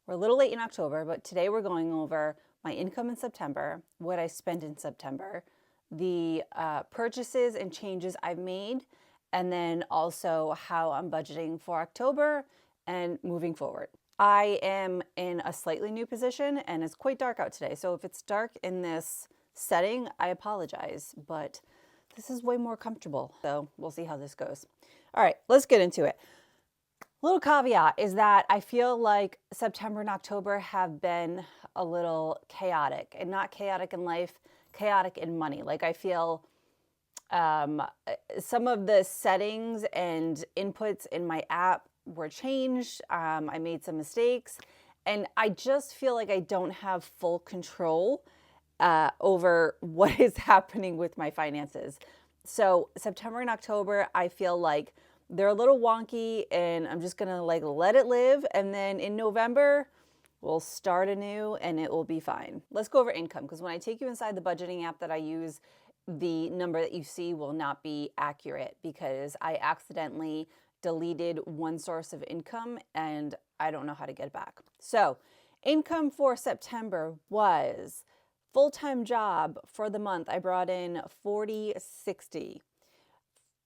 We're a little late in October, but today we're going over my income in September, what I spent in September, the purchases and changes I've made, and then also how I'm budgeting for October and moving forward. I am in a slightly new position and it's quite dark out today. So if it's dark in this setting, I apologize, but this is way more comfortable. So we'll see how this goes. All right, let's get into it. Little caveat is that I feel like September and October have been a little chaotic, and not chaotic in life, chaotic in money. Like I feel some of the settings and inputs in my app were changed. I made some mistakes, and I just feel like I don't have full control over what is happening with my finances. So September and October, I feel like they're a little wonky, and I'm just gonna like let it live. And then in November, we'll start anew and it will be fine. Let's go over income, because when I take you inside the budgeting app that I use, the number that you see will not be accurate because I accidentally deleted one source of income and I don't know how to get it back. So income for September was full-time job for the month. I brought in $40.60.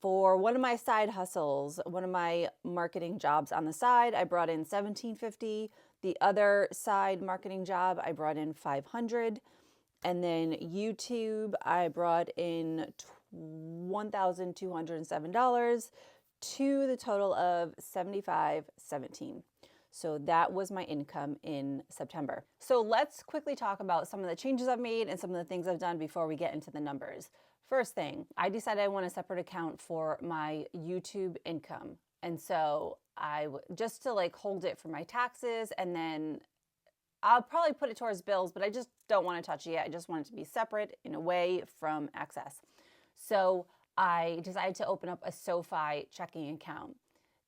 For one of my side hustles, one of my marketing jobs on the side, I brought in $17.50. The other side marketing job, I brought in $500. And then YouTube, I brought in $1,207 to the total of $75.17. So that was my income in September. So let's quickly talk about some of the changes I've made and some of the things I've done before we get into the numbers. First thing, I decided I want a separate account for my YouTube income. And so just to like hold it for my taxes, and then I'll probably put it towards bills, but I just don't want to touch it yet. I just want it to be separate and away from excess. So I decided to open up a SoFi checking account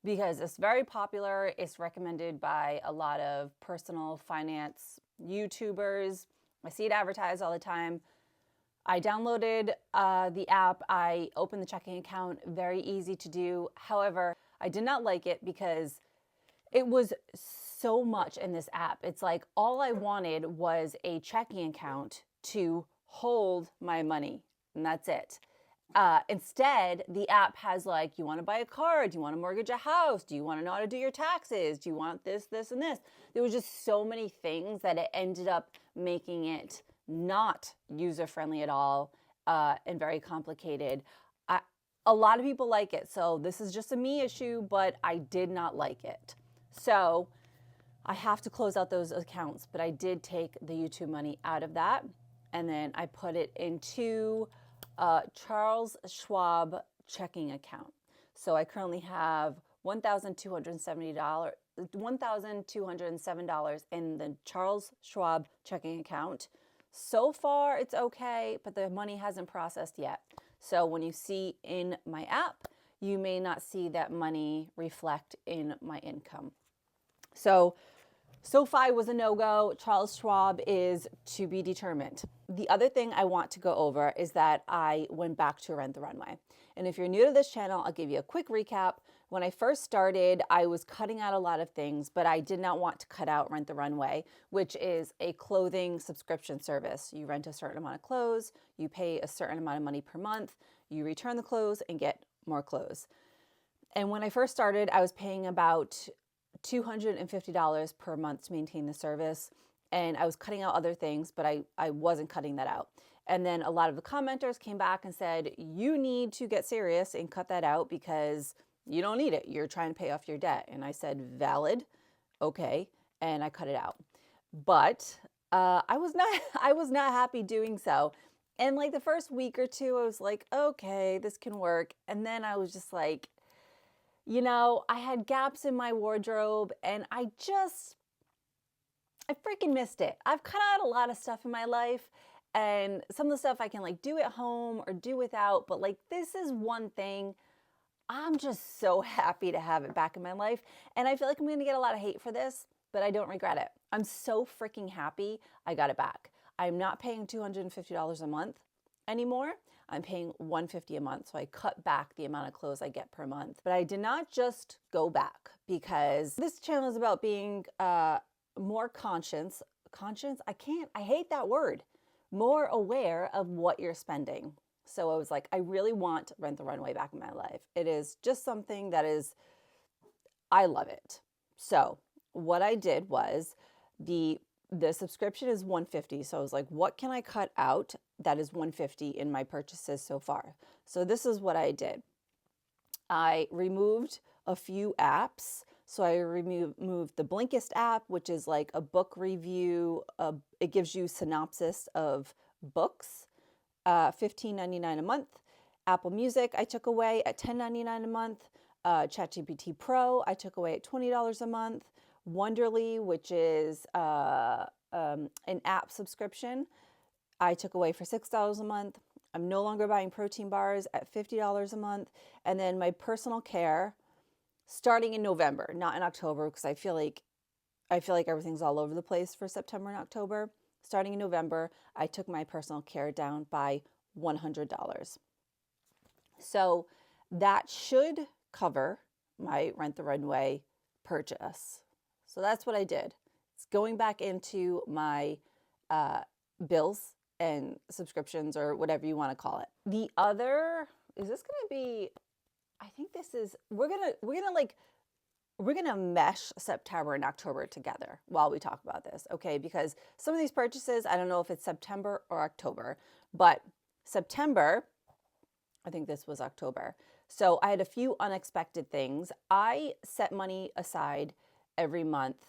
because it's very popular. It's recommended by a lot of personal finance YouTubers. I see it advertised all the time. I downloaded the app. I opened the checking account. Very easy to do. However, I did not like it because it was so much in this app. It's like all I wanted was a checking account to hold my money, and that's it. Instead, the app has like, you want to buy a car? Do you want to mortgage a house? Do you want to know how to do your taxes? Do you want this, this, and this? There was just so many things that it ended up making it not user-friendly at all, and very complicated. A lot of people like it, so this is just a me issue, but I did not like it. So I have to close out those accounts, but I did take the YouTube money out of that, and then I put it into Charles Schwab checking account. So I currently have $1,207 in the Charles Schwab checking account. So far, it's okay, but the money hasn't processed yet. So when you see in my app, you may not see that money reflect in my income. So SoFi was a no-go. Charles Schwab is to be determined. The other thing I want to go over is that I went back to Rent the Runway. And if you're new to this channel, I'll give you a quick recap. When I first started, I was cutting out a lot of things, but I did not want to cut out Rent the Runway, which is a clothing subscription service. You rent a certain amount of clothes, you pay a certain amount of money per month, you return the clothes and get more clothes. And when I first started, I was paying about $250 per month to maintain the service. And I was cutting out other things, but I wasn't cutting that out. And then a lot of the commenters came back and said, you need to get serious and cut that out because you don't need it. You're trying to pay off your debt. And I said, valid, okay. And I cut it out. But I was not happy doing so. And like the first week or two, I was like, okay, this can work. And then I was just like, you know, I had gaps in my wardrobe and I freaking missed it. I've cut out a lot of stuff in my life, and some of the stuff I can like do at home or do without, but like this is one thing. I'm just so happy to have it back in my life. And I feel like I'm going to get a lot of hate for this, but I don't regret it. I'm so freaking happy I got it back. I'm not paying $250 a month anymore. I'm paying $150 a month. So I cut back the amount of clothes I get per month. But I did not just go back, because this channel is about being more I hate that word, more aware of what you're spending. So I was like, I really want Rent the Runway back in my life. It is just something that is, I love it. So what I did was the subscription is $150. So I was like, what can I cut out that is $150 in my purchases so far? So this is what I did. I removed a few apps. So I removed the Blinkist app, which is like a book review. It gives you synopsis of books, $15.99 a month. Apple Music I took away at $10.99 a month. ChatGPT Pro I took away at $20 a month. Wonderly, which is an app subscription, I took away for $6 a month. I'm no longer buying protein bars at $50 a month. And then my personal care, starting in November, not in October, because I feel like everything's all over the place for September and October. Starting in November, I took my personal care down by $100. So that should cover my Rent the Runway purchase. So that's what I did. It's going back into my bills and subscriptions, or whatever you want to call it. The other, is this going to be, I think this is, we're going to mesh September and October together while we talk about this, okay? Because some of these purchases, I don't know if it's September or October, but September, I think this was October. So I had a few unexpected things. I set money aside every month,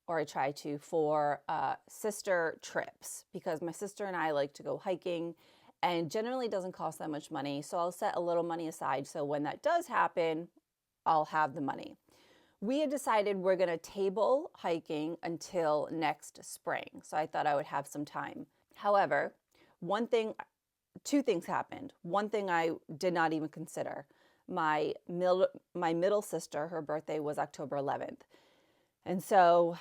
or I try to, for sister trips, because my sister and I like to go hiking, and generally doesn't cost that much money. So I'll set a little money aside, so when that does happen, I'll have the money. We had decided we're going to table hiking until next spring. So I thought I would have some time. However, two things happened. One thing I did not even consider. My middle sister, her birthday was October 11th. And so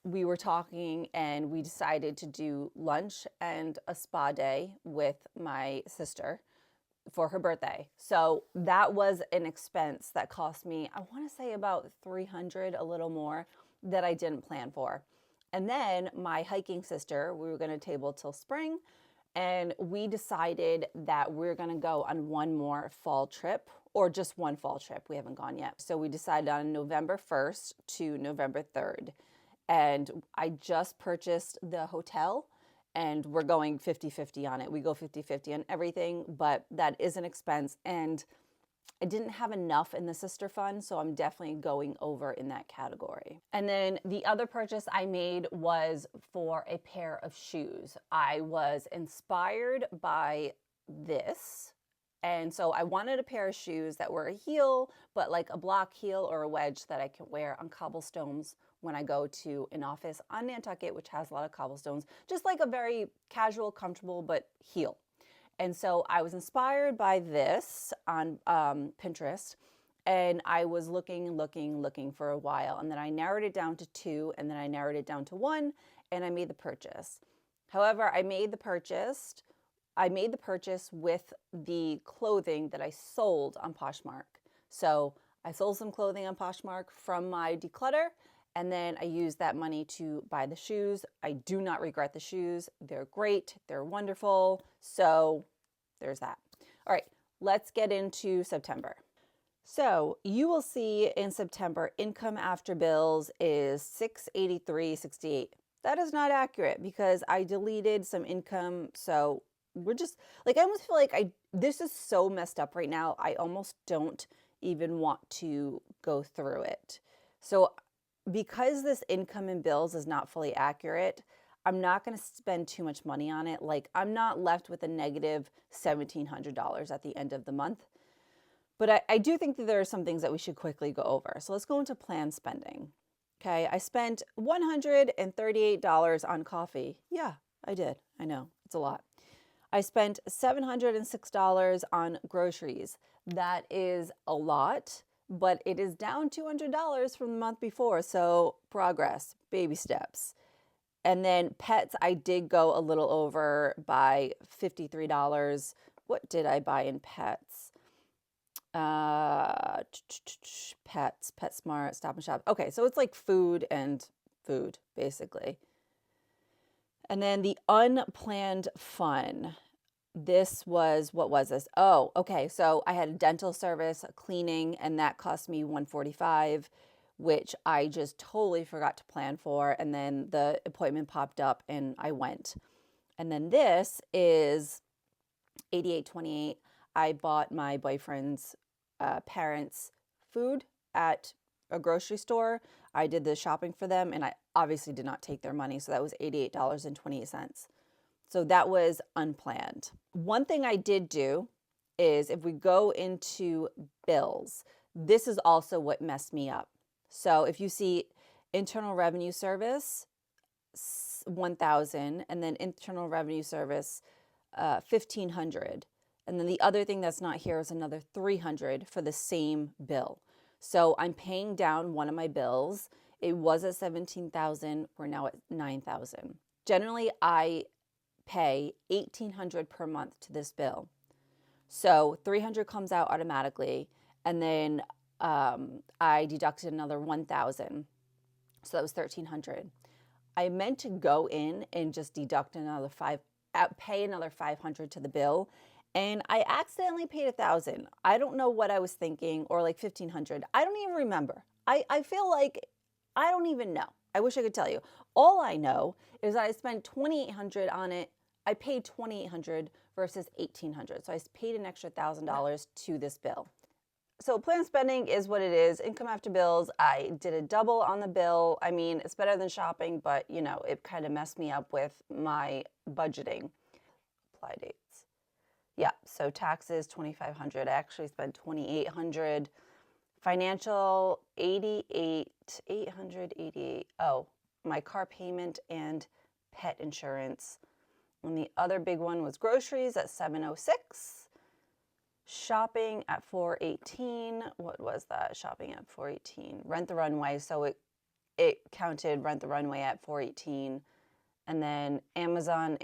we were talking, and we decided to do lunch and a spa day with my sister for her birthday. So that was an expense that cost me, I want to say about $300, a little more, that I didn't plan for. And then my hiking sister, we were going to table till spring, and we decided that we're going to go on one more fall trip, or just one fall trip. We haven't gone yet. So we decided on November 1st to November 3rd. And I just purchased the hotel, and we're going 50-50 on it. We go 50-50 on everything, but that is an expense. And I didn't have enough in the sister fund, so I'm definitely going over in that category. And then the other purchase I made was for a pair of shoes. I was inspired by this. And so I wanted a pair of shoes that were a heel, but like a block heel or a wedge that I can wear on cobblestones when I go to an office on Nantucket, which has a lot of cobblestones, just like a very casual, comfortable, but heel. And so I was inspired by this on Pinterest, and I was looking for a while. And then I narrowed it down to 2, and then I narrowed it down to 1, and I made the purchase. However, I made the purchase with the clothing that I sold on Poshmark. So I sold some clothing on Poshmark from my declutter, and then I used that money to buy the shoes. I do not regret the shoes. They're great. They're wonderful. So there's that. All right, let's get into September. So you will see in September, income after bills is $683.68. That is not accurate because I deleted some income. So we're just like, I almost feel like this is so messed up right now. I almost don't even want to go through it. So because this income and bills is not fully accurate, I'm not going to spend too much money on it. Like, I'm not left with a negative $1,700 at the end of the month. But I do think that there are some things that we should quickly go over. So let's go into planned spending. Okay, I spent $138 on coffee. Yeah, I did. I know, it's a lot. I spent $706 on groceries. That is a lot, but it is down $200 from the month before. So progress, baby steps. And then pets, I did go a little over by $53. What did I buy in pets? Pets, PetSmart, Stop and Shop. Okay, so it's like food and food, basically. And then the unplanned fun. This was, what was this? Oh, okay. So I had a dental service, a cleaning, and that cost me $145, which I just totally forgot to plan for. And then the appointment popped up and I went. And then this is $88.28. I bought my boyfriend's parents food at a grocery store. I did the shopping for them and I obviously did not take their money. So that was $88.28. So that was unplanned. One thing I did do is if we go into bills, this is also what messed me up. So if you see Internal Revenue Service, $1,000, and then Internal Revenue Service, $1,500. And then the other thing that's not here is another $300 for the same bill. So I'm paying down one of my bills. It was at $17,000. We're now at $9,000. Generally, I pay $1,800 per month to this bill. So $300 comes out automatically, and then I deducted another $1,000. So that was $1,300. I meant to go in and just deduct another pay another $500 to the bill, and I accidentally paid $1,000. I don't know what I was thinking, or like $1,500. I don't even remember. I feel like I don't even know. I wish I could tell you. All I know is that I spent $2,800 on it. I paid $2,800 versus $1,800. So I paid an extra $1,000 to this bill. So planned spending is what it is. Income after bills. I did a double on the bill. I mean, it's better than shopping, but you know, it kind of messed me up with my budgeting. Apply dates. Yeah, so taxes, $2,500. I actually spent $2,800. Financial, $888. Oh, my car payment and pet insurance. And the other big one was groceries at $706. Shopping at $418. What was that? Shopping at $418. Rent the Runway. So it counted Rent the Runway at $418. And then Amazon.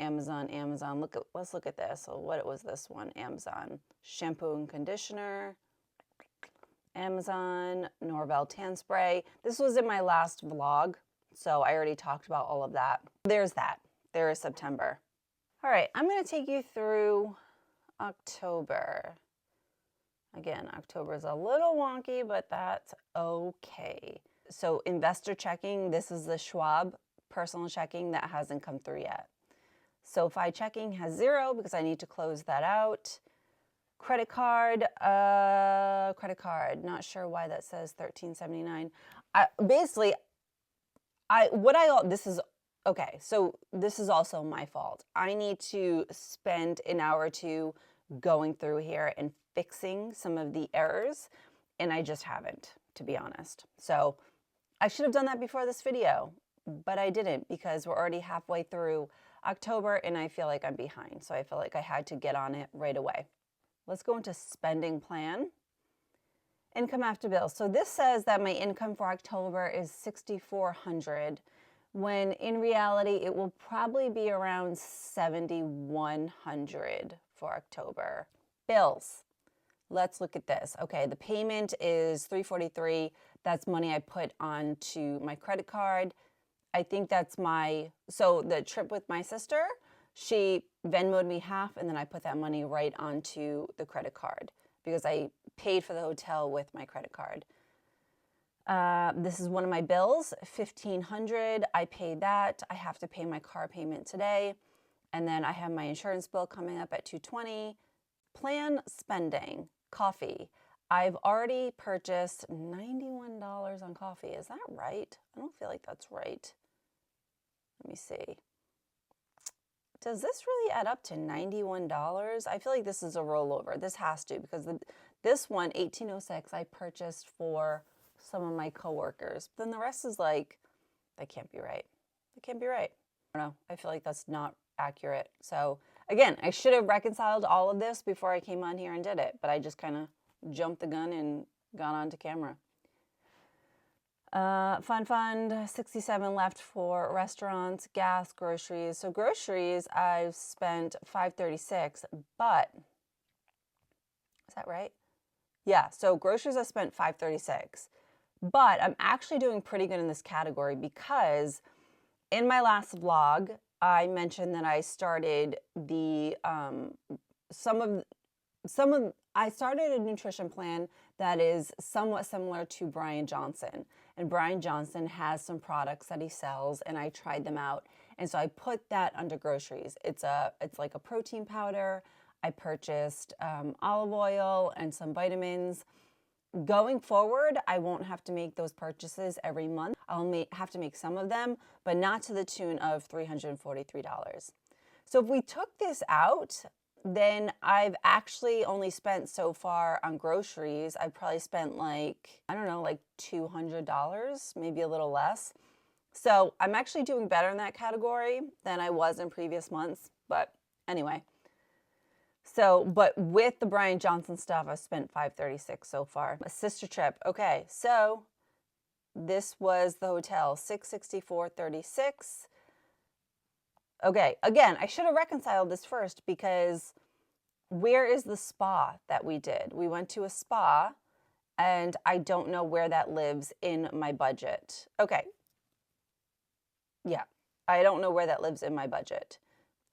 Let's look at this. So what was this one? Amazon. Shampoo and conditioner. Amazon. Norvell Tan Spray. This was in my last vlog. So I already talked about all of that. There's that. There is September. All right, I'm going to take you through October. Again, October is a little wonky, but that's okay. So investor checking, this is the Schwab personal checking that hasn't come through yet. SoFi checking has 0 because I need to close that out. Credit card, not sure why that says $13.79. Okay, so this is also my fault. I need to spend an hour or two going through here and fixing some of the errors, and I just haven't, to be honest. So I should have done that before this video, but I didn't because we're already halfway through October and I feel like I'm behind. So I feel like I had to get on it right away. Let's go into spending plan. Income after bills. So this says that my income for October is $6,400. When in reality, it will probably be around $7,100 for October. Bills. Let's look at this. Okay, the payment is $343. That's money I put onto my credit card. I think that's so the trip with my sister, she Venmo'd me half and then I put that money right onto the credit card because I paid for the hotel with my credit card. This is one of my bills, $1,500. I paid that. I have to pay my car payment today. And then I have my insurance bill coming up at $220. Plan spending, coffee. I've already purchased $91 on coffee. Is that right? I don't feel like that's right. Let me see. Does this really add up to $91? I feel like this is a rollover. This has to because this one, $18.06, I purchased for some of my coworkers. Then the rest is like, that can't be right. That can't be right. I don't know. I feel like that's not accurate. So again, I should have reconciled all of this before I came on here and did it, but I just kind of jumped the gun and got onto camera. Fund, 67 left for restaurants, gas, groceries. So groceries, I've spent $536, but is that right? Yeah, so groceries I spent $536. But I'm actually doing pretty good in this category because in my last vlog, I mentioned that I started the I started a nutrition plan that is somewhat similar to Brian Johnson. And Brian Johnson has some products that he sells, and I tried them out. And so I put that under groceries. It's like a protein powder. I purchased olive oil and some vitamins. Going forward, I won't have to make those purchases every month. I'll have to make some of them, but not to the tune of $343. So if we took this out, then I've actually only spent so far on groceries. I've probably spent like, I don't know, like $200, maybe a little less. So I'm actually doing better in that category than I was in previous months. But anyway. So, but with the Brian Johnson stuff, I've spent $536 so far. A sister trip. Okay, so this was the hotel, $664.36. Okay, again, I should have reconciled this first because where is the spa that we did? We went to a spa and I don't know where that lives in my budget. Okay. Yeah, I don't know where that lives in my budget.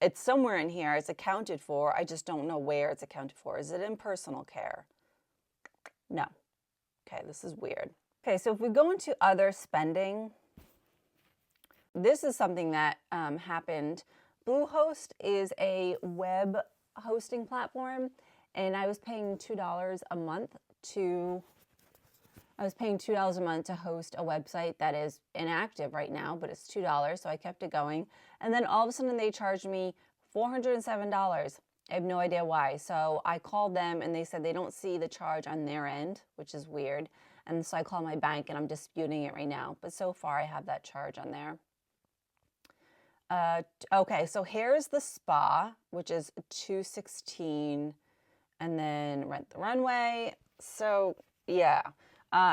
It's somewhere in here. It's accounted for. I just don't know where it's accounted for. Is it in personal care? No. Okay, this is weird. Okay, so if we go into other spending, this is something that happened. Bluehost is a web hosting platform, and I was paying $2 a month to host a website that is inactive right now, but it's $2, so I kept it going. And then all of a sudden they charged me $407. I have no idea why. So I called them and they said they don't see the charge on their end, which is weird. And so I called my bank and I'm disputing it right now. But so far I have that charge on there. Okay, so here's the spa, which is $216, and then rent the runway. So yeah,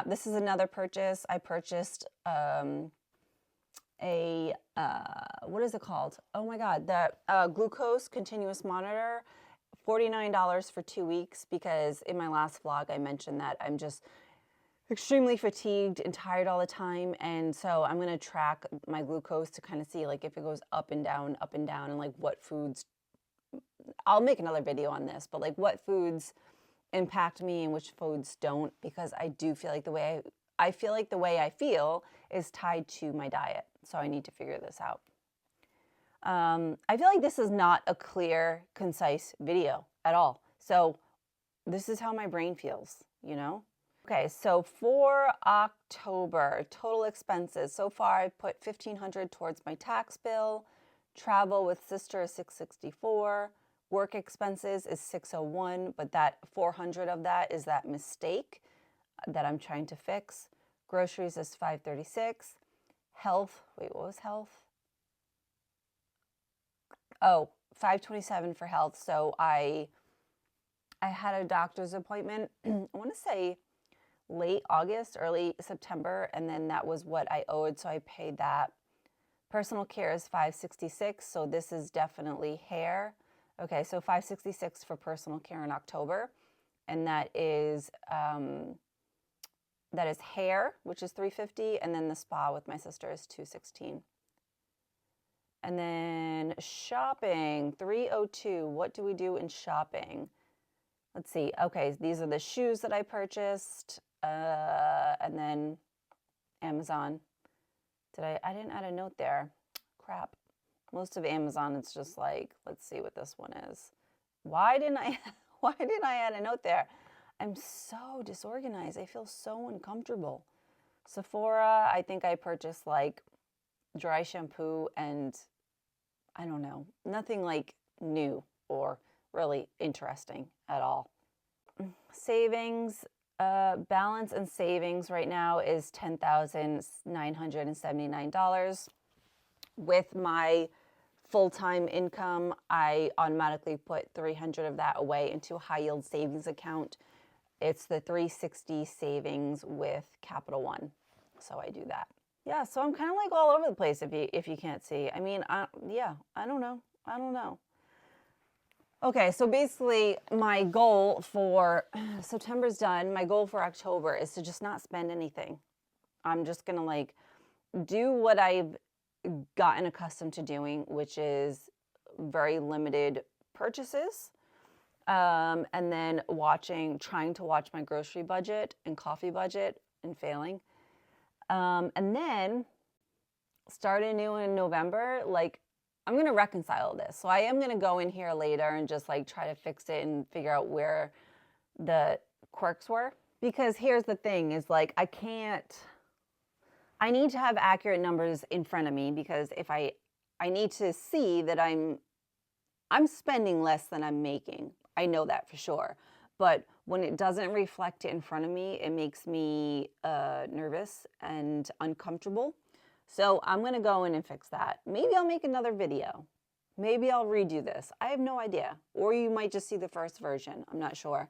this is another purchase. I purchased what is it called? Oh my God, the glucose continuous monitor, $49 for 2 weeks, because in my last vlog I mentioned that I'm just extremely fatigued and tired all the time, and so I'm going to track my glucose to kind of see like if it goes up and down, and like what foods, I'll make another video on this, but like what foods impact me and which foods don't, because I do feel like the way I feel is tied to my diet. So I need to figure this out. I feel like this is not a clear, concise video at all. So this is how my brain feels, you know? Okay, so for October, total expenses. So far I put $1,500 towards my tax bill. Travel with sister is $664. Work expenses is $601, but that $400 of that is that mistake that I'm trying to fix. Groceries is $536. Health, wait, what was health? Oh, $527 for health. So I had a doctor's appointment, I want to say late August, early September, and then that was what I owed, so I paid that. Personal care is $566, so this is definitely hair. Okay, so $566 for personal care in October, and that is hair, which is $350, and then the spa with my sister is $216. And then shopping, $302. What do we do in shopping? Let's see. Okay, these are the shoes that I purchased, and then Amazon. I didn't add a note there. Crap. Most of Amazon, it's just like, let's see what this one is. Why didn't I add a note there? I'm so disorganized. I feel so uncomfortable. Sephora, I think I purchased like dry shampoo and I don't know, nothing like new or really interesting at all. Savings, balance and savings right now is $10,979. With my full-time income, I automatically put $300 of that away into a high-yield savings account. It's the 360 savings with Capital One. So I do that. Yeah, so I'm kind of like all over the place if you can't see. I mean, I don't know. Okay, so basically my goal for September's done. My goal for October is to just not spend anything. I'm just gonna like do what I've gotten accustomed to doing, which is very limited purchases. And then trying to watch my grocery budget and coffee budget and failing. And then starting new in November, like I'm going to reconcile this. So I am going to go in here later and just like try to fix it and figure out where the quirks were. Because here's the thing is like, I need to have accurate numbers in front of me, because if I need to see that I'm spending less than I'm making. I know that for sure. But when it doesn't reflect it in front of me, it makes me nervous and uncomfortable. So I'm going to go in and fix that. Maybe I'll make another video. Maybe I'll redo this. I have no idea. Or you might just see the first version. I'm not sure.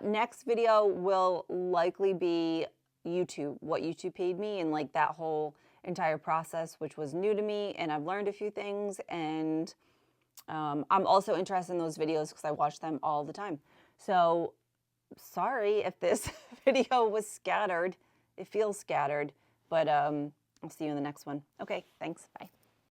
Next video will likely be YouTube, what YouTube paid me, and like that whole entire process, which was new to me, and I've learned a few things, and I'm also interested in those videos because I watch them all the time. So sorry if this video was scattered. It feels scattered, but I'll see you in the next one. Okay, thanks. Bye.